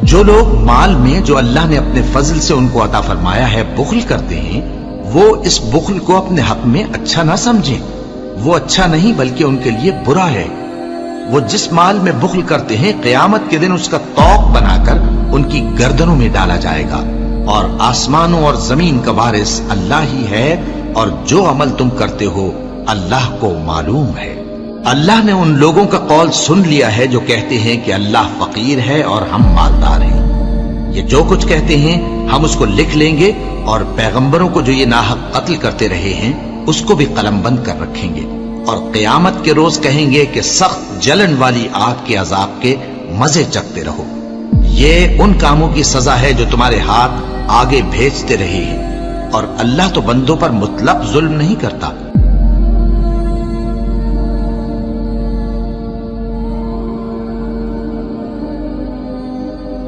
جو لوگ مال میں جو اللہ نے اپنے فضل سے ان کو عطا فرمایا ہے بخل کرتے ہیں، وہ اس بخل کو اپنے حق میں اچھا نہ سمجھیں، وہ اچھا نہیں بلکہ ان کے لیے برا ہے۔ وہ جس مال میں بخل کرتے ہیں قیامت کے دن اس کا طوق بنا کر ان کی گردنوں میں ڈالا جائے گا، اور آسمانوں اور زمین کا وارث اللہ ہی ہے، اور جو عمل تم کرتے ہو اللہ کو معلوم ہے۔ اللہ نے ان لوگوں کا قول سن لیا ہے جو کہتے ہیں کہ اللہ فقیر ہے اور ہم مالدار ہیں۔ یہ جو کچھ کہتے ہیں ہم اس کو لکھ لیں گے، اور پیغمبروں کو جو یہ ناحق قتل کرتے رہے ہیں اس کو بھی قلم بند کر رکھیں گے، اور قیامت کے روز کہیں گے کہ سخت جلن والی آگ کے عذاب کے مزے چکھتے رہو۔ یہ ان کاموں کی سزا ہے جو تمہارے ہاتھ آگے بھیجتے رہے ہیں، اور اللہ تو بندوں پر مطلق ظلم نہیں کرتا۔